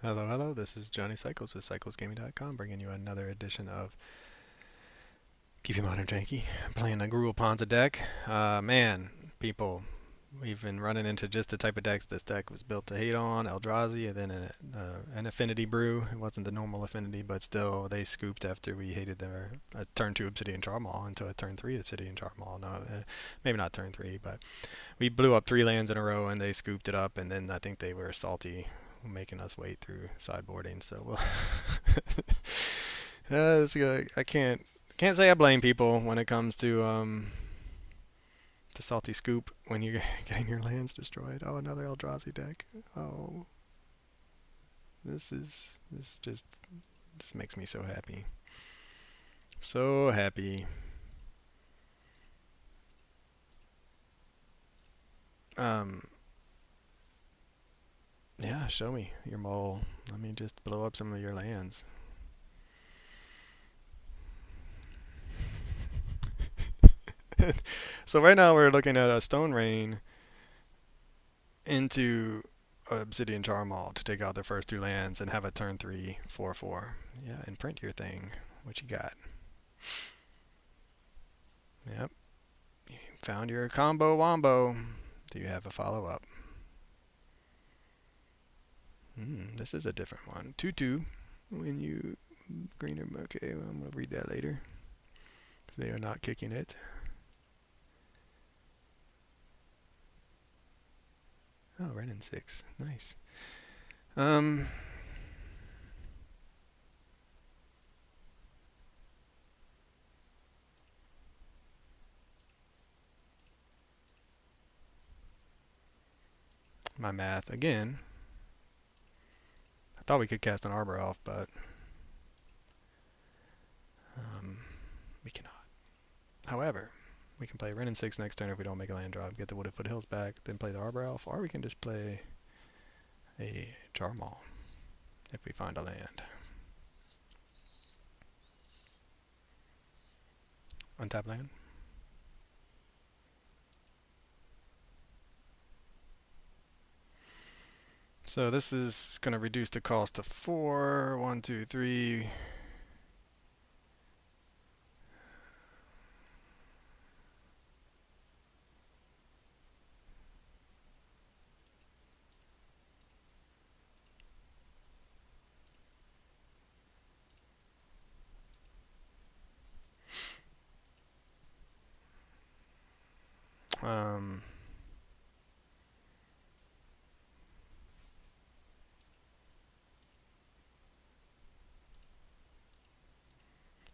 Hello, hello. This is Johnny Cycles with CyclesGaming.com, bringing you another edition of Keep Your Modern Janky. Playing a Gruul Ponza deck. Man, people, we've been running into just the type of decks this deck was built to hate on. Eldrazi, and then an Affinity brew. It wasn't the normal Affinity, but still, they scooped after we hated their turn 2 Obsidian Charmaw into a turn 3 Obsidian Charmaw. No, maybe not turn 3, but we blew up 3 lands in a row, and they scooped it up, and then I think they were salty making us wait through sideboarding. So well, I can't say I blame people when it comes to the salty scoop when you're getting your lands destroyed. Oh, another Eldrazi deck. Oh, this just makes me so happy, so happy. Um, yeah, show me your mole. Let me just blow up some of your lands. So right now we're looking at a Stone Rain into Obsidian Charmaw to take out their first 2 lands and have a turn 3 4/4. Yeah, and print your thing. What you got? Yep, found your combo wombo. Do you have a follow up? This is a different one. 2/2. When you greener. Okay, well, I'm gonna read that later. They are not kicking it. Oh, Ren in 6. Nice. Um, my math again. I thought we could cast an Arbor Elf, but um, we cannot. However, we can play Ren in 6 next turn if we don't make a land drop, get the Wooded Foothills back, then play the Arbor Elf, or we can just play a Charmaw if we find a land. Untap land. So this is going to reduce the cost to 4. 1, 2, 3. Um,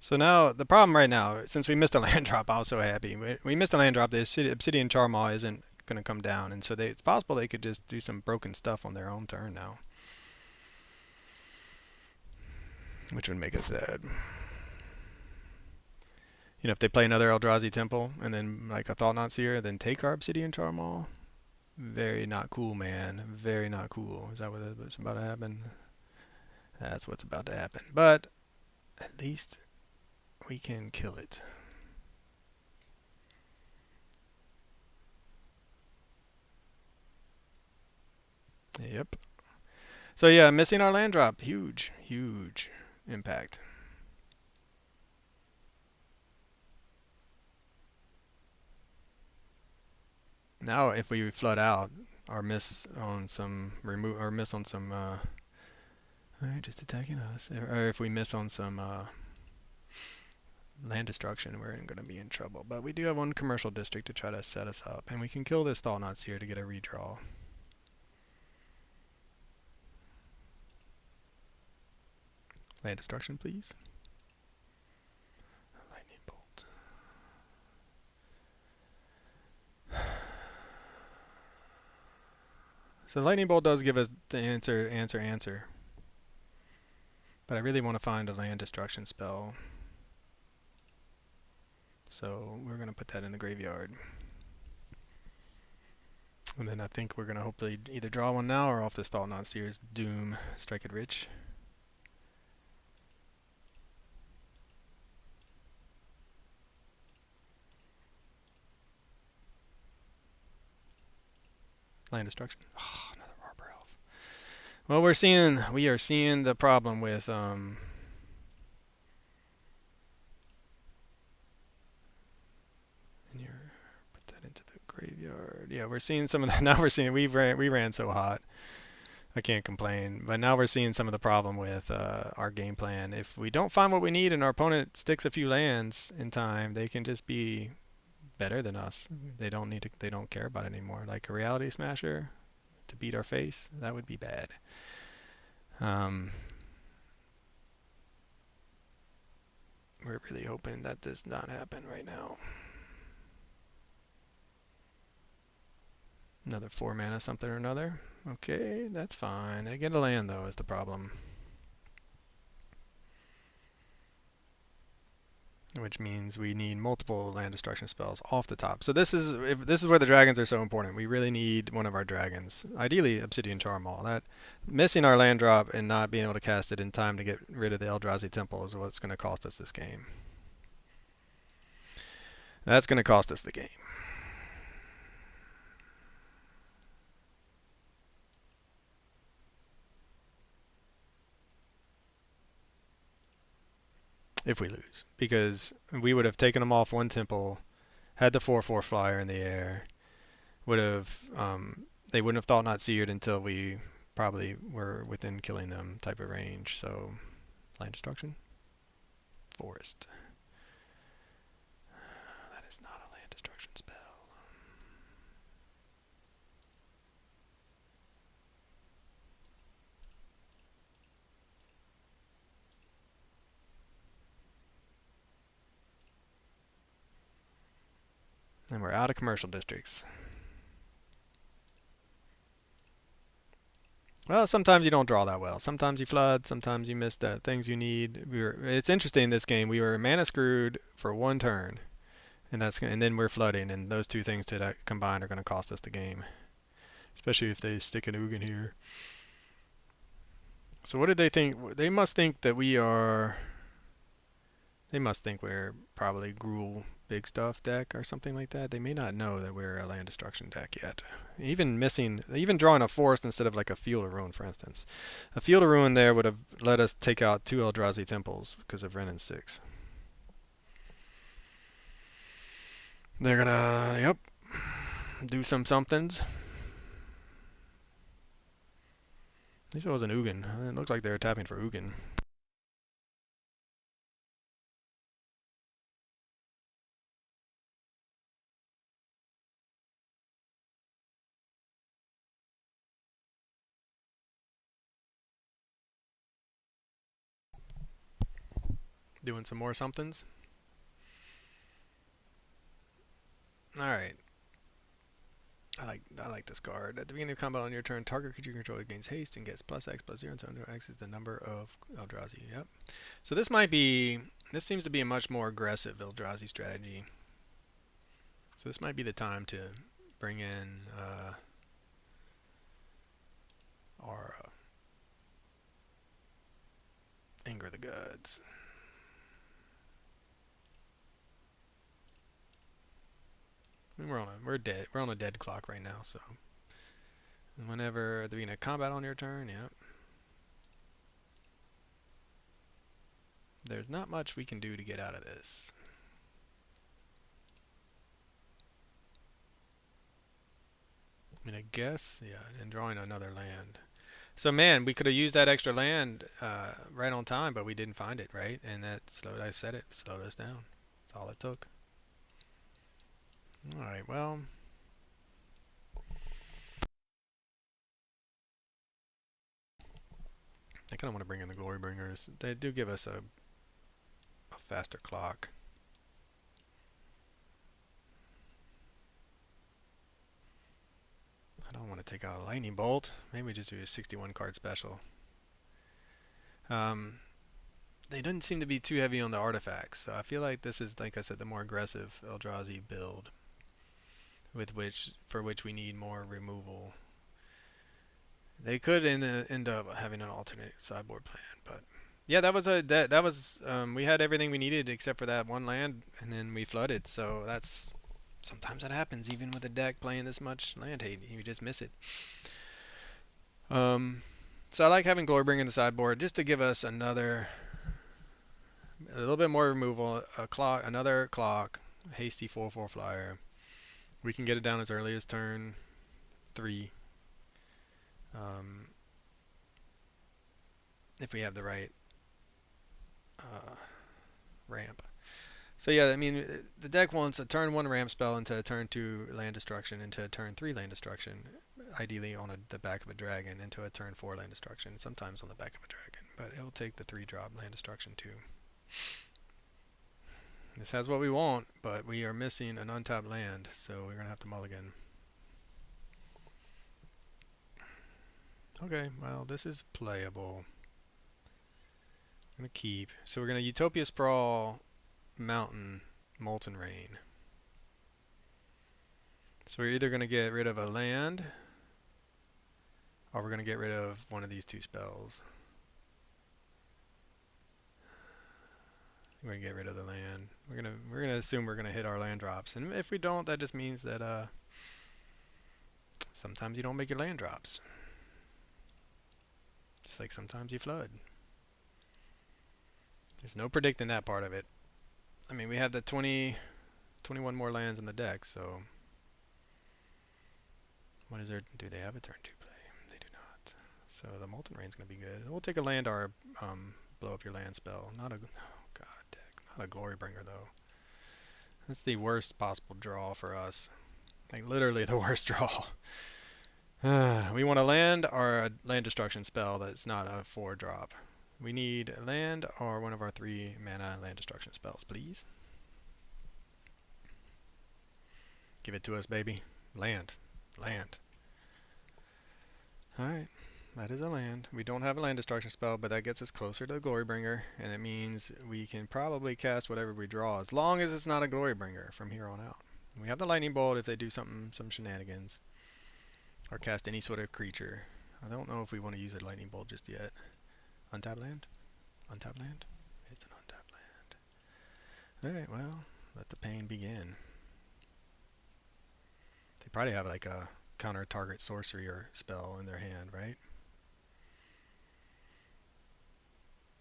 so now the problem right now, since we missed a land drop, I was so happy. We missed a land drop. The Obsidian Charmaw isn't going to come down, and so it's possible they could just do some broken stuff on their own turn now, which would make us sad. You know, if they play another Eldrazi Temple and then like a Thought Knot Seer, then take our Obsidian Charmaw. Very not cool, man. Very not cool. Is that what's about to happen? That's what's about to happen. But at least we can kill it. Yep. So yeah, missing our land drop. Huge, huge impact. Now if we flood out or miss on some remove or miss on some alright, just attacking us. Or if we miss on some land destruction, we're going to be in trouble. But we do have one commercial district to try to set us up, and we can kill this Thought Knots here to get a redraw. Land destruction, please. Lightning bolt. So lightning bolt does give us the answer. But I really want to find a land destruction spell. So we're going to put that in the graveyard. And then I think we're going to hopefully either draw one now or off this Thought Knot Seer's Doom, strike it rich. Land destruction. Oh, another Arbor Elf. Well, we are seeing the problem with in your put that into the graveyard. Yeah, we're seeing some of that now. We're seeing we ran so hot. I can't complain. But now we're seeing some of the problem with our game plan. If we don't find what we need and our opponent sticks a few lands in time, they can just be better than us. They don't need to. They don't care about it anymore. Like a reality smasher to beat our face, that would be bad. Um, we're really hoping that does not happen right now. Another 4 mana something or another. Okay, that's fine. I get a land though is the problem. Which means we need multiple land destruction spells off the top. So this is where the dragons are so important. We really need one of our dragons, ideally Obsidian Charmaw. That missing our land drop and not being able to cast it in time to get rid of the Eldrazi Temple is what's going to cost us this game. That's going to cost us the game. If we lose, because we would have taken them off one temple, had the 4/4 flyer in the air, would have they wouldn't have thought not seared until we probably were within killing them type of range. So land destruction, forest. That is not a land destruction spell. And we're out of commercial districts. Well, sometimes you don't draw that well. Sometimes you flood. Sometimes you miss the things you need. It's interesting in this game. We were mana screwed for one turn, and then we're flooding, and those two things combined are going to cost us the game. Especially if they stick an Ugin here. So what did they think? They must think that we are. They must think we're probably Gruul big stuff deck or something like that. They may not know that we're a land destruction deck yet. Even drawing a forest instead of like a Field of Ruin, for instance. A Field of Ruin there would have let us take out 2 Eldrazi Temples because of Wrenn and 6. They're gonna, yep, do some somethings. At least it wasn't Ugin. It looked like they were tapping for Ugin. Doing some more somethings. All right. I like this card. At the beginning of combat on your turn, target creature you control gains haste and gets +X/+0, and so X is the number of Eldrazi. Yep. So this seems to be a much more aggressive Eldrazi strategy. So this might be the time to bring in our Anger the Gods. I mean, we're dead. We're on a dead clock right now, so whenever at the beginning of combat on your turn, yep. There's not much we can do to get out of this. I mean, I guess, yeah, and drawing another land. So, man, we could have used that extra land right on time, but we didn't find it, right? And I've said it, slowed us down. That's all it took. All right, well. I kind of want to bring in the Glory Bringers. They do give us a faster clock. I don't want to take out a Lightning Bolt. Maybe just do a 61 card special. They didn't seem to be too heavy on the artifacts, so I feel like this is, like I said, the more aggressive Eldrazi build, for which we need more removal. They could end up having an alternate sideboard plan, but yeah, we had everything we needed except for that one land, and then we flooded. So sometimes that happens even with a deck playing this much land hate. You just miss it. So I like having Glorybringer in the sideboard just to give us a little bit more removal, another clock, hasty 4/4 flyer. We can get it down as early as turn 3 if we have the right ramp. So yeah, I mean, the deck wants a turn 1 ramp spell into a turn 2 land destruction into a turn 3 land destruction, ideally on the back of a dragon into a turn 4 land destruction, sometimes on the back of a dragon, but it'll take the 3-drop land destruction too. This has what we want, but we are missing an untapped land, so we're going to have to mulligan. Okay, well, this is playable. I'm going to keep. So we're going to Utopia Sprawl, Mountain, Molten Rain. So we're either going to get rid of a land, or we're going to get rid of one of these 2 spells. We're going to get rid of the land. We're going to assume we're going to hit our land drops. And if we don't, that just means that sometimes you don't make your land drops. Just like sometimes you flood. There's no predicting that part of it. I mean, we have the 21 more lands in the deck, so what is there? Do they have a turn 2 play? They do not. So the Molten Rain's going to be good. We'll take a land or blow up your land spell. Not a Glorybringer though. That's the worst possible draw for us. Like literally the worst draw. We want a land or a land destruction spell that's not a 4-drop. We need land or one of our 3 mana land destruction spells, please. Give it to us, baby. Land. Land. Alright. That is a land. We don't have a land destruction spell, but that gets us closer to the Glorybringer, and it means we can probably cast whatever we draw, as long as it's not a Glorybringer from here on out. We have the Lightning Bolt if they do some shenanigans, or cast any sort of creature. I don't know if we want to use a Lightning Bolt just yet. Untap land? Untap land? It's an untap land. Alright, well, let the pain begin. They probably have like a counter target sorcery or spell in their hand, right?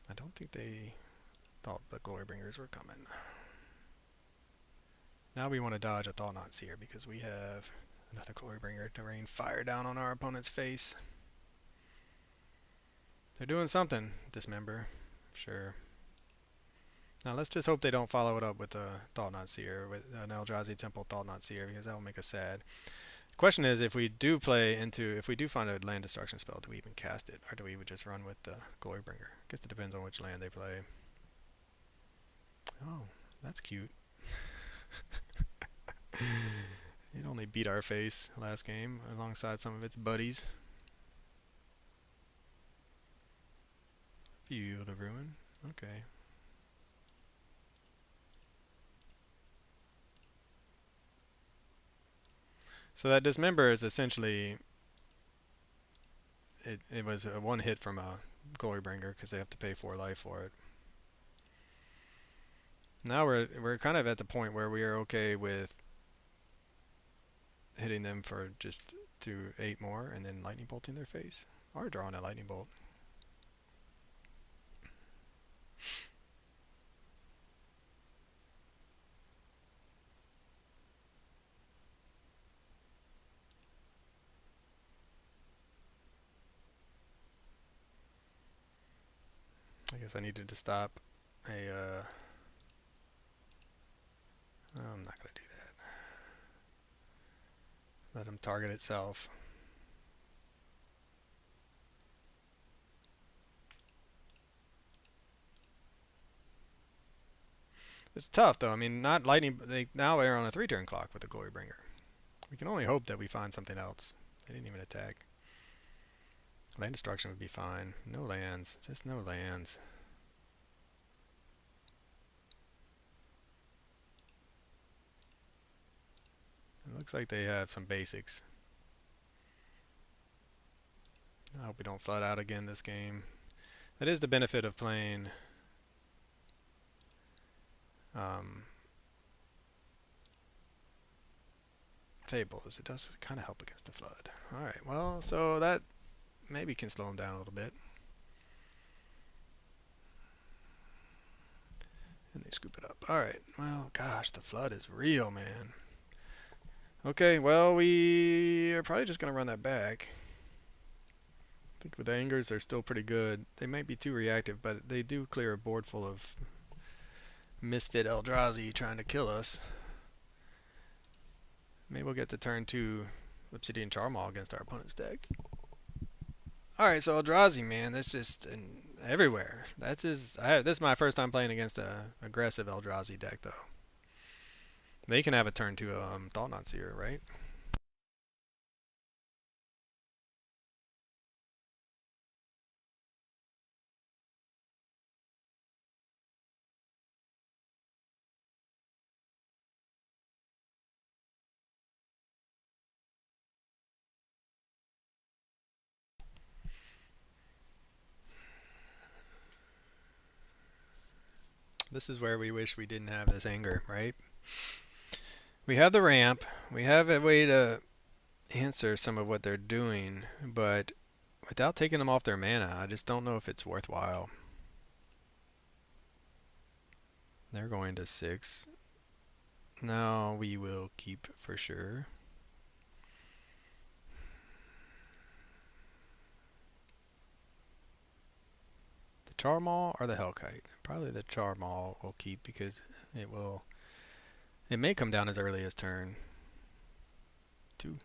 I don't think they thought the Glorybringers were coming. Now we want to dodge a Thought-Knot Seer because we have another Glorybringer to rain fire down on our opponent's face. They're doing something, Dismember. Sure. Now let's just hope they don't follow it up with a Thought-Knot Seer, with an Eldrazi Temple Thought-Knot Seer, because that will make us sad. The question is, if we do find a land destruction spell, do we even cast it, or do we just run with the Glorybringer? I guess it depends on which land they play. Oh, that's cute. It only beat our face last game alongside some of its buddies. View of the Ruin. Okay. So that Dismember is essentially, it was a 1 hit from a Glorybringer because they have to pay 4 life for it. Now we're kind of at the point where we are okay with hitting them for just 8 more and then Lightning Bolting their face, or drawing a Lightning Bolt. I guess I needed to stop a I'm not going to do that. Let him target itself. It's tough though. I mean, not lightning. They now are on a 3-turn clock with the Glorybringer. We can only hope that we find something else. They didn't even attack. Land destruction would be fine. No lands. Just no lands. It looks like they have some basics. I hope we don't flood out again this game. That is the benefit of playing Fables. It does kind of help against the flood. Alright, well, so that maybe can slow him down a little bit. And they scoop it up. Alright, well, gosh, the flood is real, man. Okay, well, we are probably just going to run that back. I think with the Angers, they're still pretty good. They might be too reactive, but they do clear a board full of misfit Eldrazi trying to kill us. Maybe we'll get to turn 2 Obsidian Charmaw against our opponent's deck. Alright, so Eldrazi, man, that's just everywhere. This is my first time playing against a aggressive Eldrazi deck, though. They can have a turn 2 Thought Knot Seer, right? This is where we wish we didn't have this anger, right? We have the ramp. We have a way to answer some of what they're doing, but without taking them off their mana, I just don't know if it's worthwhile. They're going to 6. Now we will keep for sure. The Charmaw or the Hellkite? Probably the Charmaw will keep because it may come down as early as turn 2.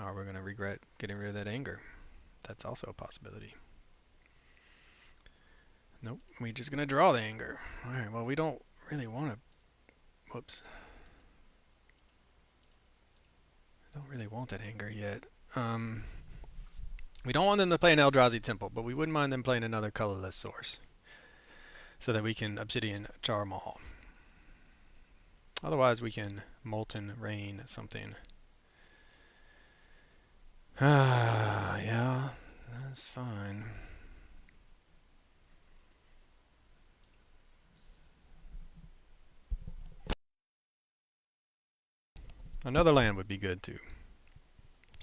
Or we're going to regret getting rid of that anger. That's also a possibility. Nope, we're just going to draw the anger. Alright, well, we don't really want to... Whoops. I don't really want that anger yet. We don't want them to play an Eldrazi Temple, but we wouldn't mind them playing another colorless source. So that we can Obsidian Charmaw. Otherwise, we can Molten Rain something. Yeah, that's fine. Another land would be good too.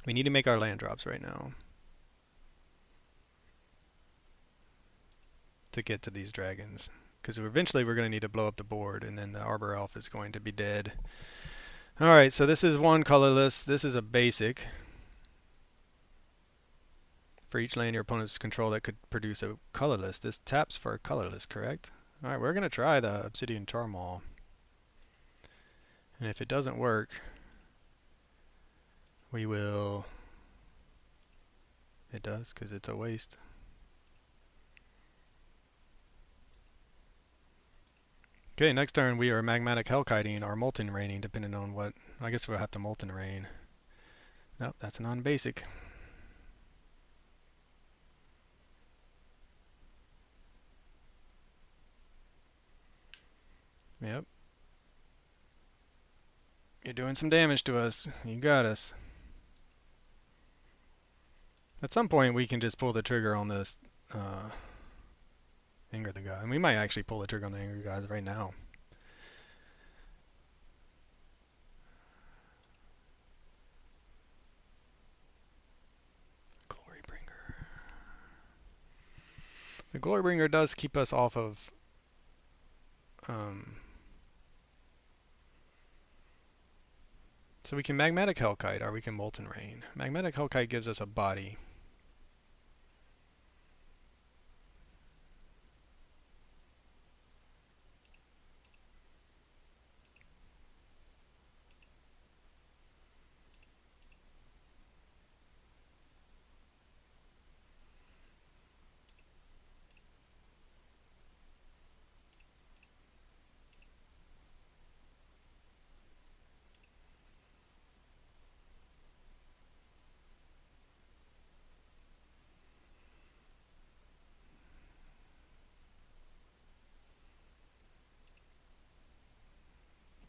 We need to make our land drops right now to get to these dragons. Because eventually we're going to need to blow up the board, and then the Arbor Elf is going to be dead. Alright, so this is one colorless. This is a basic. For each land your opponents control that could produce a colorless. This taps for a colorless, correct? Alright, we're going to try the Obsidian Charmaw. And if it doesn't work, we will... It does, because it's a waste. Okay, next turn we are Magmatic Hellkiting or Molten Raining, depending on what... I guess we'll have to Molten Rain. Nope, that's a non-basic. Yep. You're doing some damage to us. You got us. At some point we can just pull the trigger on this Anger the God. And we might actually pull the trigger on the Anger Gods right now. Glorybringer. The Glorybringer does keep us off of... so we can Magmatic Hellkite or we can Molten Rain. Magmatic Hellkite gives us a body.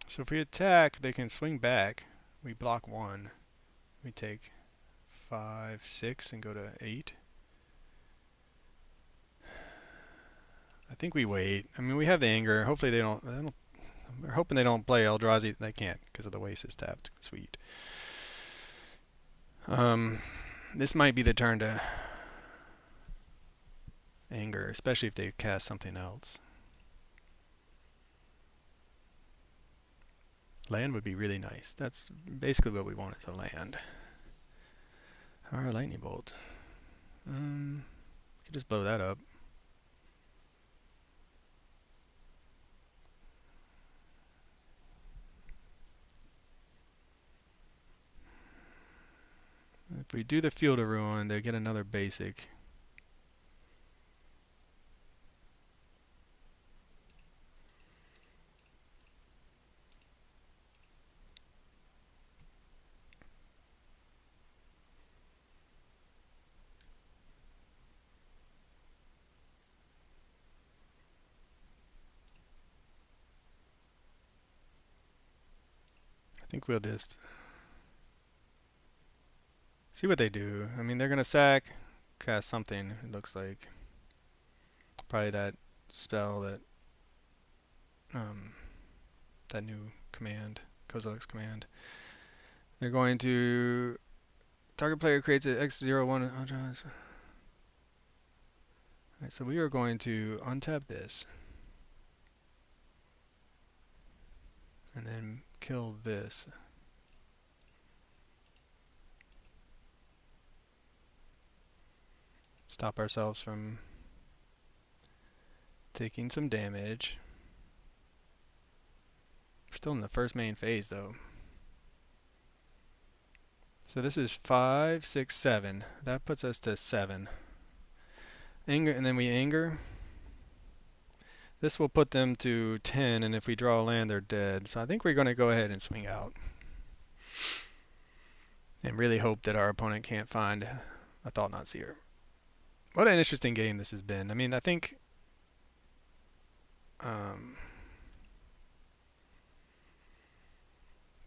So if we attack, they can swing back. We block 1. We take 5, 6, and go to 8. I think we wait. I mean, we have the anger. Hopefully they don't We're hoping they don't play Eldrazi. They can't because of the waste is tapped. Sweet. This might be the turn to anger, especially if they cast something else. Land would be really nice. That's basically what we want is a land. Our lightning bolt. We could just blow that up. If we do the Field of Ruin, they get another basic. I think we'll just see what they do. I mean, they're going to sack, cast something, it looks like. Probably that spell that, that new command, Kozilek's command. They're going to, target player creates an X01. Alright, so we are going to untap this. And then kill this. Stop ourselves from taking some damage. We're still in the first main phase though. So this is 5, 6, 7. That puts us to 7. Anger, and then we anger. This will put them to 10, and if we draw a land, they're dead. So I think we're going to go ahead and swing out. And really hope that our opponent can't find a Thought-Knot Seer. What an interesting game this has been. I mean, I think... what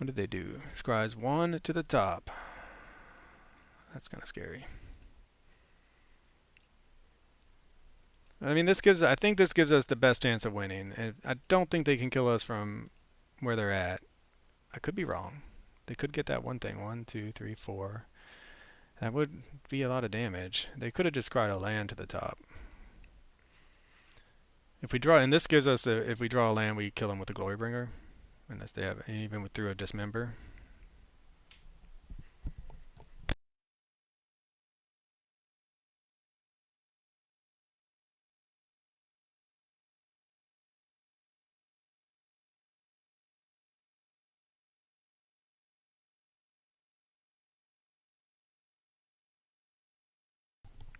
did they do? Scries 1 to the top. That's kind of scary. I mean, I think this gives us the best chance of winning. And I don't think they can kill us from where they're at. I could be wrong. They could get that one thing. 1, 2, 3, 4. That would be a lot of damage. They could have just cried a land to the top. If we draw, and this gives us, if we draw a land, we kill them with the Glorybringer. Unless they have, even through a Dismember.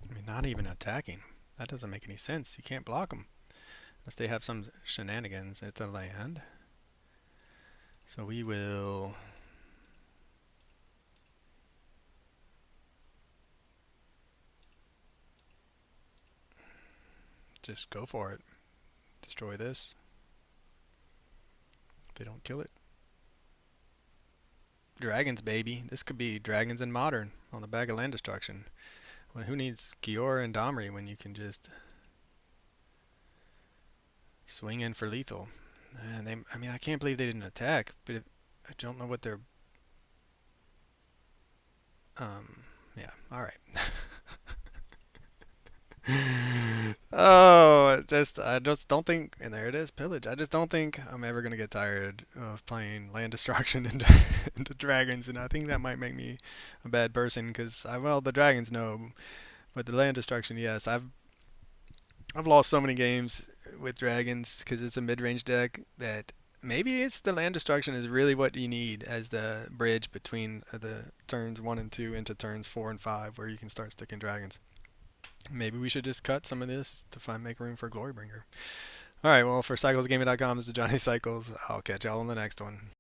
I mean, not even attacking. That doesn't make any sense. You can't block them. Unless they have some shenanigans. It's a land. So we will... just go for it. Destroy this. If they don't kill it. Dragons, baby. This could be Dragons in Modern on the bag of land destruction. Well, who needs Giora and Domri when you can just swing in for lethal? And they, I mean, I can't believe they didn't attack, but I don't know what they're... yeah, alright. Oh, I just don't think, and there it is, pillage. I just don't think I'm ever gonna get tired of playing land destruction into dragons, and I think that might make me a bad person because well, the dragons no, but the land destruction, yes. I've lost so many games with dragons because it's a mid-range deck that maybe it's the land destruction is really what you need as the bridge between the turns 1 and 2 into turns 4 and 5, where you can start sticking dragons. Maybe we should just cut some of this to make room for Glorybringer. Alright, well, for CyclesGaming.com, this is Johnny Cycles. I'll catch y'all on the next one.